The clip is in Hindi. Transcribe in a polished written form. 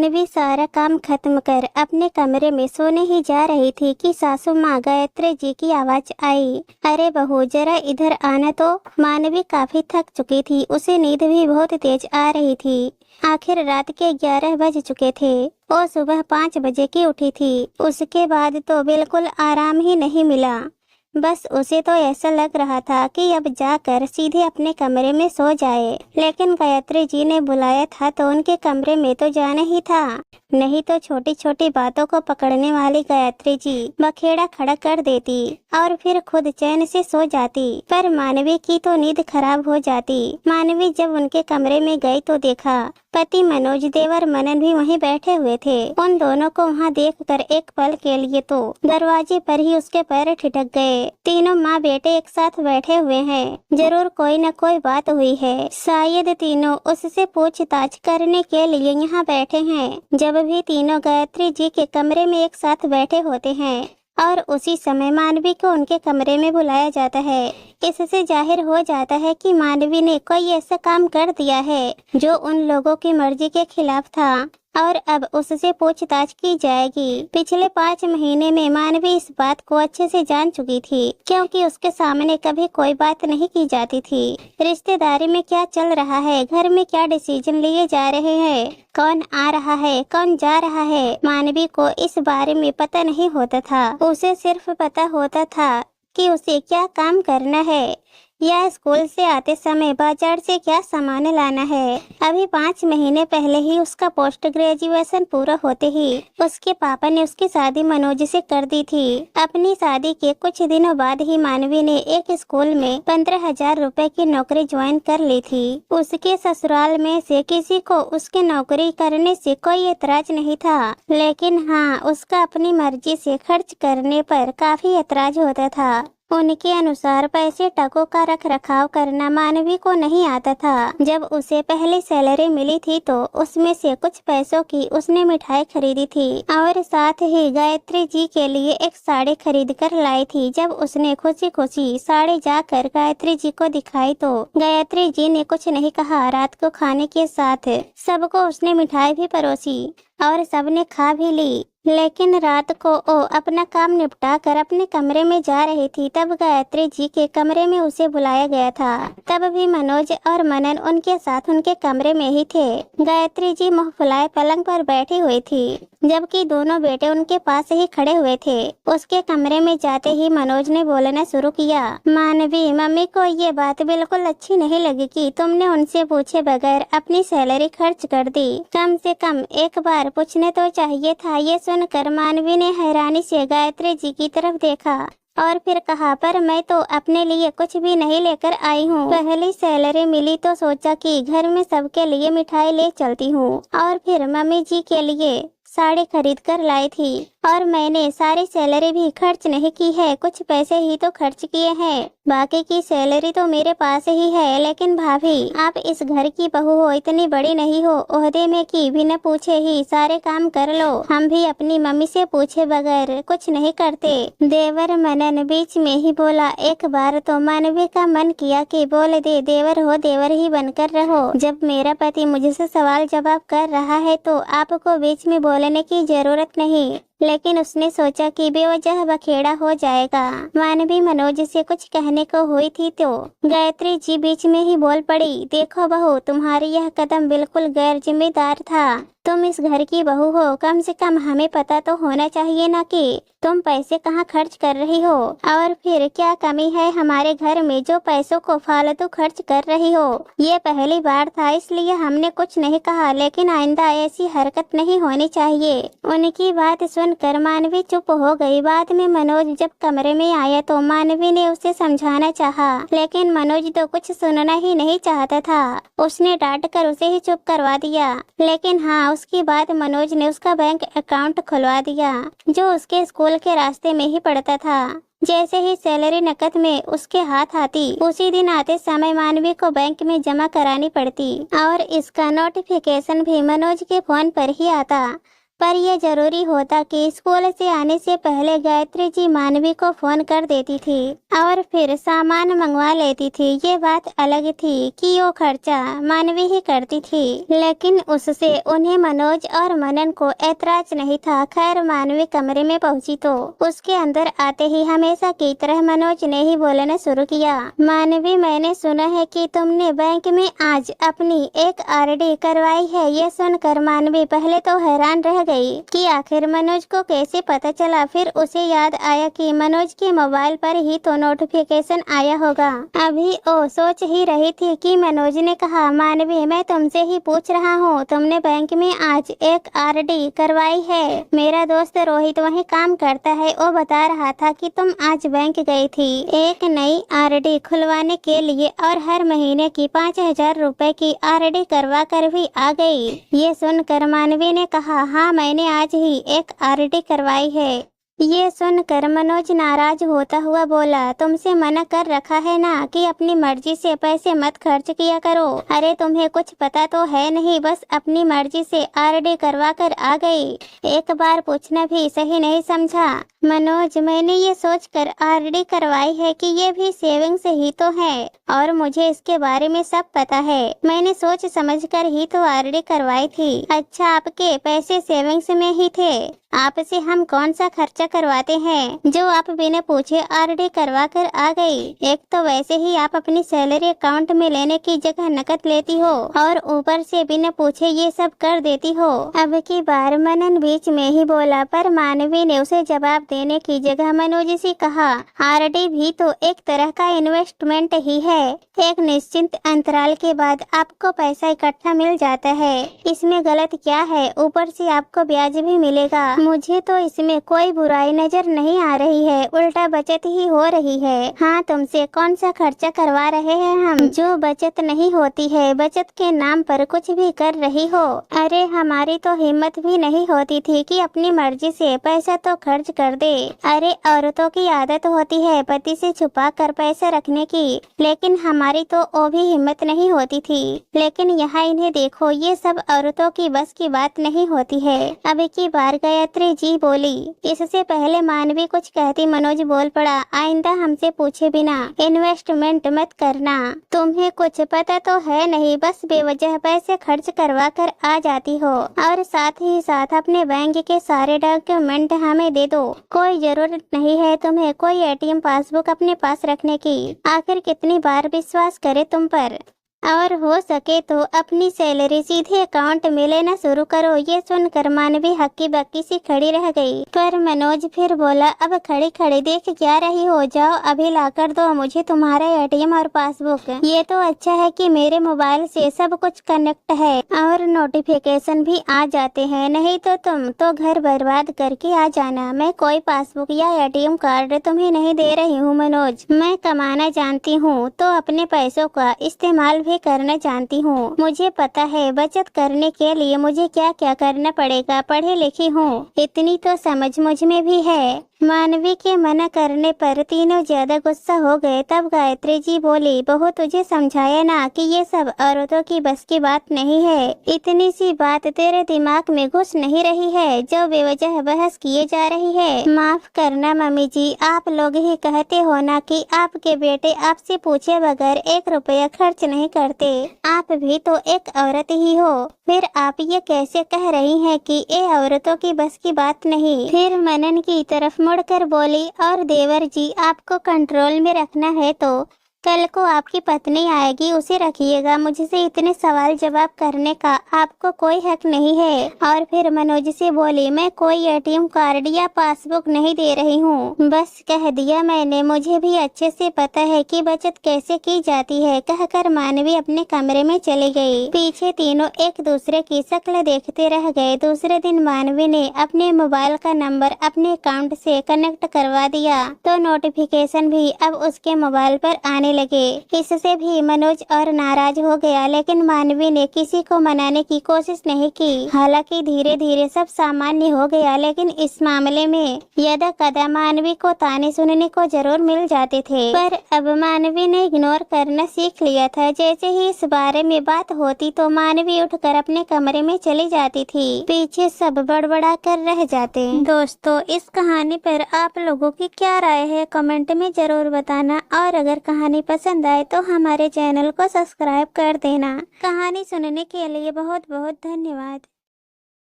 मानवी सारा काम खत्म कर अपने कमरे में सोने ही जा रही थी कि सासू माँ गायत्री जी की आवाज आई, अरे बहू जरा इधर आना। तो मानवी काफी थक चुकी थी, उसे नींद भी बहुत तेज आ रही थी। आखिर रात के 11 बज चुके थे। वो सुबह 5 बजे की उठी थी। उसके बाद तो बिल्कुल आराम ही नहीं मिला। बस उसे तो ऐसा लग रहा था कि अब जाकर सीधे अपने कमरे में सो जाए, लेकिन गायत्री जी ने बुलाया था तो उनके कमरे में तो जाना ही था। नहीं तो छोटी छोटी बातों को पकड़ने वाली गायत्री जी बखेड़ा खड़ा कर देती और फिर खुद चैन से सो जाती। पर मानवी की तो नींद खराब हो जाती। मानवी जब उनके कमरे में गई तो देखा पति मनोज देवर मनन भी वहीं बैठे हुए थे। उन दोनों को वहां देखकर एक पल के लिए तो दरवाजे पर ही उसके पैर ठिठक गए। तीनों माँ बेटे एक साथ बैठे हुए हैं, जरूर कोई न कोई बात हुई है। शायद तीनों उससे पूछताछ करने के लिए यहाँ बैठे हैं। जब भी तीनों गायत्री जी के कमरे में एक साथ बैठे होते हैं और उसी समय मानवी को उनके कमरे में बुलाया जाता है, इससे जाहिर हो जाता है कि मानवी ने कोई ऐसा काम कर दिया है जो उन लोगों की मर्जी के खिलाफ था और अब उससे पूछताछ की जाएगी। पिछले 5 महीने में मानवी इस बात को अच्छे से जान चुकी थी, क्योंकि उसके सामने कभी कोई बात नहीं की जाती थी। रिश्तेदारी में क्या चल रहा है, घर में क्या डिसीजन लिए जा रहे हैं, कौन आ रहा है, कौन जा रहा है, मानवी को इस बारे में पता नहीं होता था। उसे सिर्फ पता होता था कि उसे क्या काम करना है या स्कूल से आते समय बाजार से क्या सामान लाना है। अभी 5 महीने पहले ही उसका पोस्ट ग्रेजुएशन पूरा होते ही उसके पापा ने उसकी शादी मनोज से कर दी थी। अपनी शादी के कुछ दिनों बाद ही मानवी ने एक स्कूल में 15,000 रुपए की नौकरी ज्वाइन कर ली थी। उसके ससुराल में से किसी को उसकी नौकरी करने से कोई एतराज नहीं था, लेकिन हाँ उसका अपनी मर्जी से खर्च करने पर काफी एतराज होता था। उनके अनुसार पैसे टकों का रख रखाव करना मानवी को नहीं आता था। जब उसे पहली सैलरी मिली थी तो उसमें से कुछ पैसों की उसने मिठाई खरीदी थी और साथ ही गायत्री जी के लिए एक साड़ी खरीद कर लाई थी। जब उसने खुशी खुशी साड़ी जाकर गायत्री जी को दिखाई तो गायत्री जी ने कुछ नहीं कहा। रात को खाने के साथ सबको उसने मिठाई भी परोसी और सबने खा भी ली। लेकिन रात को वो अपना काम निपटा कर अपने कमरे में जा रही थी, तब गायत्री जी के कमरे में उसे बुलाया गया था। तब भी मनोज और मनन उनके साथ उनके कमरे में ही थे। गायत्री जी मुँह फुलाए पलंग पर बैठी हुई थी, जबकि दोनों बेटे उनके पास ही खड़े हुए थे। उसके कमरे में जाते ही मनोज ने बोलना शुरू किया, मानवी मम्मी को ये बात बिल्कुल अच्छी नहीं लगी कि तुमने उनसे पूछे बगैर अपनी सैलरी खर्च कर दी। कम से कम एक बार पूछने तो चाहिए था। ये सुनकर मानवी ने हैरानी से गायत्री जी की तरफ देखा और फिर कहा, पर मैं तो अपने लिए कुछ भी नहीं लेकर आई हूँ। पहली सैलरी मिली तो सोचा कि घर में सबके लिए मिठाई ले चलती हूँ और फिर मम्मी जी के लिए साड़ी खरीद कर लाई थी और मैंने सारी सैलरी भी खर्च नहीं की है, कुछ पैसे ही तो खर्च किए हैं, बाकी की सैलरी तो मेरे पास ही है। लेकिन भाभी आप इस घर की बहू हो, इतनी बड़ी नहीं हो ओहदे में कि बिना पूछे ही सारे काम कर लो। हम भी अपनी मम्मी से पूछे बगैर कुछ नहीं करते। देवर मनन बीच में ही बोला। एक बार तो मानवी का मन किया कि बोल दे, देवर हो देवर ही बनकर रहो। जब मेरा पति मुझसे सवाल जवाब कर रहा है तो आपको बीच में बोलने की जरूरत नहीं, लेकिन उसने सोचा कि बेवजह बखेड़ा हो जाएगा। मानवी मनोज से कुछ कहने को हुई थी तो गायत्री जी बीच में ही बोल पड़ी, देखो बहू तुम्हारी यह कदम बिल्कुल गैर जिम्मेदार था। तुम इस घर की बहू हो, कम से कम हमें पता तो होना चाहिए ना कि तुम पैसे कहाँ खर्च कर रही हो और फिर क्या कमी है हमारे घर में जो पैसों को फालतू खर्च कर रही हो। ये पहली बार था इसलिए हमने कुछ नहीं कहा, लेकिन आइंदा ऐसी हरकत नहीं होनी चाहिए। उनकी बात सुनकर मानवी चुप हो गई। बाद में मनोज जब कमरे में आया तो मानवी ने उसे समझाना चाहा, लेकिन मनोज तो कुछ सुनना ही नहीं चाहता था। उसने डांट कर उसे ही चुप करवा दिया। लेकिन हाँ, उसके बाद मनोज ने उसका बैंक अकाउंट खुलवा दिया जो उसके स्कूल के रास्ते में ही पड़ता था। जैसे ही सैलरी नकद में उसके हाथ आती, उसी दिन आते समय मानवी को बैंक में जमा करानी पड़ती और इसका नोटिफिकेशन भी मनोज के फोन पर ही आता। पर यह जरूरी होता कि स्कूल से आने से पहले गायत्री जी मानवी को फोन कर देती थी और फिर सामान मंगवा लेती थी। ये बात अलग थी कि वो खर्चा मानवी ही करती थी, लेकिन उससे उन्हें मनोज और मनन को ऐतराज नहीं था। खैर मानवी कमरे में पहुंची तो उसके अंदर आते ही हमेशा की तरह मनोज ने ही बोलना शुरू किया। मानवी, मैंने सुना है कि तुमने बैंक में आज अपनी एक आरडी करवाई है। ये सुनकर मानवी पहले तो हैरान रह गई कि आखिर मनोज को कैसे पता चला। फिर उसे याद आया कि मनोज के मोबाइल पर ही तो नोटिफिकेशन आया होगा। अभी वो सोच ही रही थी कि मनोज ने कहा, मानवी मैं तुमसे ही पूछ रहा हूँ, तुमने बैंक में आज एक आरडी करवाई है? मेरा दोस्त रोहित वहीं काम करता है, वो बता रहा था कि तुम आज बैंक गई थी एक नई आरडी खुलवाने के लिए और हर महीने की 5,000 रुपए की आरडी करवा कर भी आ गई। ये सुनकर मानवी ने कहा, हाँ मैंने आज ही एक आरडी करवाई है। ये सुनकर मनोज नाराज होता हुआ बोला, तुमसे मना कर रखा है ना कि अपनी मर्जी से पैसे मत खर्च किया करो। अरे तुम्हें कुछ पता तो है नहीं, बस अपनी मर्जी से आरडी करवा कर आ गई। एक बार पूछना भी सही नहीं समझा। मनोज, मैंने ये सोचकर आरडी करवाई है कि ये भी सेविंग्स ही तो है और मुझे इसके बारे में सब पता है। मैंने सोच समझकर ही तो आरडी करवाई थी। अच्छा, आपके पैसे सेविंग्स में ही थे? आपसे हम कौन सा खर्चा करवाते हैं जो आप बिना पूछे आरडी करवा कर आ गई? एक तो वैसे ही आप अपनी सैलरी अकाउंट में लेने की जगह नकद लेती हो और ऊपर से बिना पूछे ये सब कर देती हो। अब की बार मनन बीच में ही बोला, पर मानवी ने उसे जवाब देने की जगह मनोज से कहा, आरडी भी तो एक तरह का इन्वेस्टमेंट ही है। एक निश्चित अंतराल के बाद आपको पैसा इकट्ठा मिल जाता है, इसमें गलत क्या है? ऊपर से आपको ब्याज भी मिलेगा। मुझे तो इसमें कोई बुराई नजर नहीं आ रही है, उल्टा बचत ही हो रही है। हाँ, तुमसे कौन सा खर्चा करवा रहे हैं हम जो बचत नहीं होती है? बचत के नाम पर कुछ भी कर रही हो। अरे हमारी तो हिम्मत भी नहीं होती थी कि अपनी मर्जी से पैसा तो खर्च कर दे। अरे औरतों की आदत होती है पति से छुपा कर पैसा रखने की, लेकिन हमारी तो वो भी हिम्मत नहीं होती थी। लेकिन यहाँ इन्हें देखो, ये सब औरतों की बस की बात नहीं होती है। अब की बार गायत्री जी बोली। इससे पहले मानवी कुछ कहती मनोज बोल पड़ा, आइंदा हमसे पूछे बिना इन्वेस्टमेंट मत करना। तुम्हें कुछ पता तो है नहीं, बस बेवजह पैसे खर्च करवा कर आ जाती हो और साथ ही साथ अपने बैंक के सारे डॉक्यूमेंट हमें दे दो। कोई जरूरत नहीं है तुम्हें कोई एटीएम पासबुक अपने पास रखने की। आखिर कितनी बार विश्वास करे तुम पर? और हो सके तो अपनी सैलरी सीधे अकाउंट में लेना शुरू करो। ये सुनकर मानवी हक्की बक्की सी खड़ी रह गई। पर मनोज फिर बोला, अब खड़ी खड़ी देख क्या रही हो? जाओ अभी लाकर दो मुझे तुम्हारा एटीएम और पासबुक। ये तो अच्छा है कि मेरे मोबाइल से सब कुछ कनेक्ट है और नोटिफिकेशन भी आ जाते हैं, नहीं तो तुम तो घर बर्बाद करके आ जाना। मैं कोई पासबुक या एटीएम कार्ड तुम्हें नहीं दे रही हूँ मनोज। मैं कमाना जानती हूँ तो अपने पैसों का इस्तेमाल भी करना जानती हूँ। मुझे पता है बचत करने के लिए मुझे क्या क्या करना पड़ेगा। पढ़ी लिखी हूँ, इतनी तो समझ मुझ में भी है। मानवी के मना करने पर तीनों ज्यादा गुस्सा हो गए। तब गायत्री जी बोली, बहू तुझे समझाया ना कि ये सब औरतों की बस की बात नहीं है। इतनी सी बात तेरे दिमाग में घुस नहीं रही है जो बेवजह बहस किए जा रही है। माफ करना मम्मी जी, आप लोग ही कहते हो ना कि आपके बेटे आपसे पूछे बगैर 1 रुपया खर्च नहीं करते। आप भी तो एक औरत ही हो, फिर आप ये कैसे कह रही हैं कि ये औरतों की बस की बात नहीं? फिर मनन की तरफ मुड़कर बोली, और देवर जी आपको कंट्रोल में रखना है तो कल को आपकी पत्नी आएगी, उसे रखिएगा। मुझसे इतने सवाल जवाब करने का आपको कोई हक नहीं है। और फिर मनोज से बोली, मैं कोई एटीएम कार्ड या पासबुक नहीं दे रही हूँ, बस कह दिया मैंने। मुझे भी अच्छे से पता है कि बचत कैसे की जाती है। कहकर मानवी अपने कमरे में चली गई। पीछे तीनों एक दूसरे की शक्ल देखते रह गए। दूसरे दिन मानवी ने अपने मोबाइल का नंबर अपने अकाउंट से कनेक्ट करवा दिया तो नोटिफिकेशन भी अब उसके मोबाइल पर आने लगे। इससे भी मनोज और नाराज हो गया, लेकिन मानवी ने किसी को मनाने की कोशिश नहीं की। हालांकि धीरे धीरे सब सामान्य हो गया, लेकिन इस मामले में यदा कदा मानवी को ताने सुनने को जरूर मिल जाते थे। पर अब मानवी ने इग्नोर करना सीख लिया था। जैसे ही इस बारे में बात होती तो मानवी उठकर अपने कमरे में चली जाती थी। पीछे सब बड़बड़ा कर रह जाते। दोस्तों, इस कहानी पर आप लोगों की क्या राय है कमेंट में जरूर बताना, और अगर कहानी पसंद आए तो हमारे चैनल को सब्सक्राइब कर देना। कहानी सुनने के लिए बहुत बहुत धन्यवाद।